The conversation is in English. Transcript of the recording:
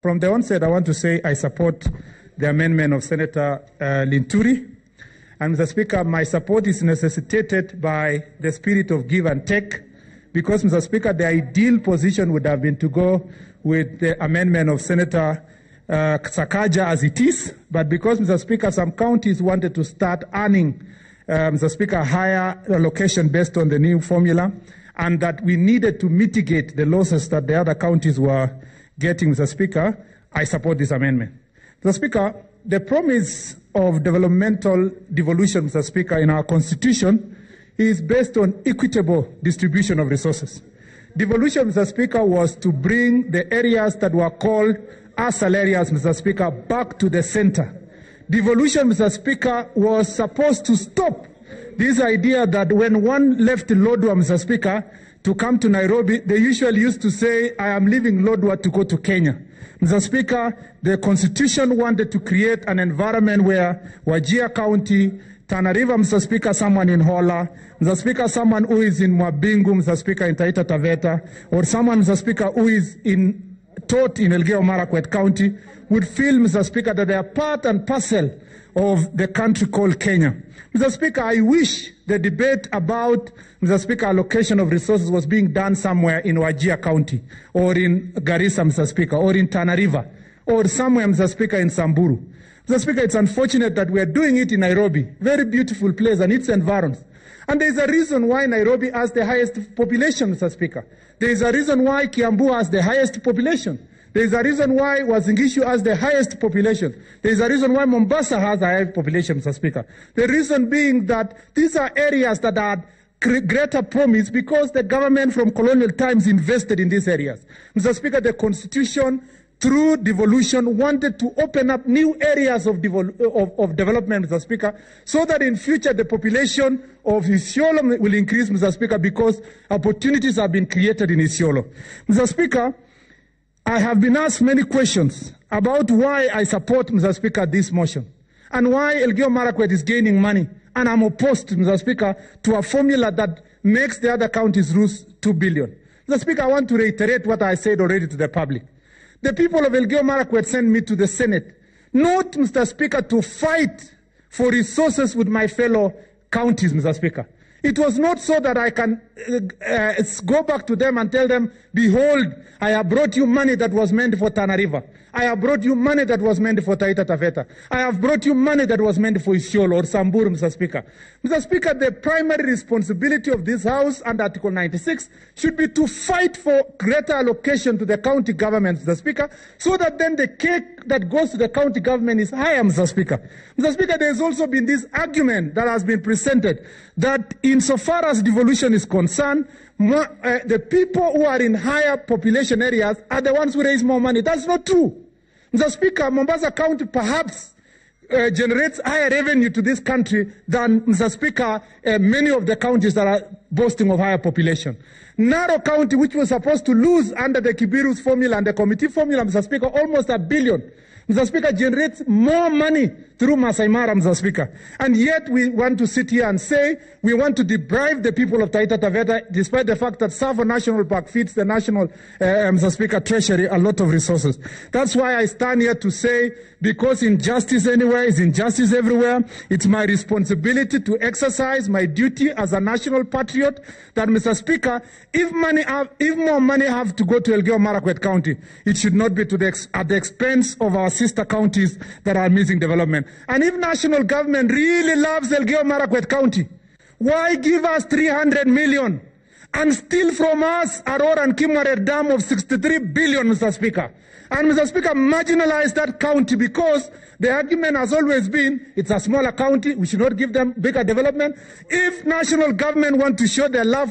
From the onset, I want to say I support the amendment of Senator Linturi. And Mr. Speaker, my support is necessitated by the spirit of give and take, because, Mr. Speaker, the ideal position would have been to go with the amendment of Senator Sakaja as it is, but because, Mr. Speaker, some counties wanted to start earning, Mr. Speaker, a higher allocation based on the new formula, and that we needed to mitigate the losses that the other counties were getting, Mr. Speaker, I support this amendment. Mr. Speaker, the promise of developmental devolution, Mr. Speaker, in our Constitution is based on equitable distribution of resources. Devolution, Mr. Speaker, was to bring the areas that were called ASAL areas, Mr. Speaker, back to the center. Devolution, Mr. Speaker, was supposed to stop this idea that when one left Lodwar, Mr. Speaker, to come to Nairobi, they usually used to say, I am leaving Lodwar to go to Kenya. Mr. Speaker, the Constitution wanted to create an environment where Wajir County, Tana River, Mr. Speaker, someone in Hola, Mr. Speaker, someone who is in Mwabingu, Mr. Speaker, in Taita Taveta, or someone, Mr. Speaker, who is taught in Elgeyo Marakwet County, would feel, Mr. Speaker, that they are part and parcel of the country called Kenya. Mr. Speaker, I wish the debate about, Mr. Speaker, allocation of resources was being done somewhere in Wajir County, or in Garissa, Mr. Speaker, or in Tana River, or somewhere, Mr. Speaker, in Samburu. Mr. Speaker, it's unfortunate that we are doing it in Nairobi, very beautiful place and its environs. And there is a reason why Nairobi has the highest population, Mr. Speaker. There is a reason why Kiambu has the highest population. There is a reason why Uasin Gishu has the highest population. There is a reason why Mombasa has the highest population, Mr. Speaker. The reason being that these are areas that are greater promise because the government from colonial times invested in these areas. Mr. Speaker, the Constitution, through devolution, wanted to open up new areas of development, Mr. Speaker, so that in future the population of Isiolo will increase, Mr. Speaker, because opportunities have been created in Isiolo. Mr. Speaker, I have been asked many questions about why I support, Mr. Speaker, this motion and why Elgeyo Marakwet is gaining money. And I'm opposed, Mr. Speaker, to a formula that makes the other counties lose 2 billion. Mr. Speaker, I want to reiterate what I said already to the public. The people of Elgeyo Marakwet sent me to the Senate, not, Mr. Speaker, to fight for resources with my fellow counties, Mr. Speaker. It was not so that I can go back to them and tell them, behold, I have brought you money that was meant for Tana River. I have brought you money that was meant for Taita Taveta. I have brought you money that was meant for Isiolo or Samburu, Mr. Speaker. Mr. Speaker, the primary responsibility of this House under Article 96 should be to fight for greater allocation to the county government, Mr. Speaker, so that then the cake that goes to the county government is higher, Mr. Speaker. Mr. Speaker, there has also been this argument that has been presented that insofar as devolution is concerned, the people who are in higher population areas are the ones who raise more money. That's not true. Mr. Speaker, Mombasa County perhaps generates higher revenue to this country than, Mr. Speaker, many of the counties that are boasting of higher population. Narok County, which was supposed to lose under the Kibiru's formula and the committee formula, Mr. Speaker, almost $1 billion. Mr. Speaker, generates more money through Masai Mara, Mr. Speaker. And yet we want to sit here and say we want to deprive the people of Taita Taveta, despite the fact that Tsavo National Park feeds the national, Mr. Speaker, treasury a lot of resources. That's why I stand here to say, because injustice anywhere is injustice everywhere, it's my responsibility to exercise my duty as a national patriot that, Mr. Speaker, if more money have to go to Elgeyo Marakwet County, it should not be at the expense of our sister counties that are missing development. And if national government really loves Elgeyo Marakwet County, why give us 300 million and steal from us Arora and Kimwarer Dam of 63 billion, Mr. Speaker? And, Mr. Speaker, marginalize that county because the argument has always been it's a smaller county, we should not give them bigger development. If national government want to show their love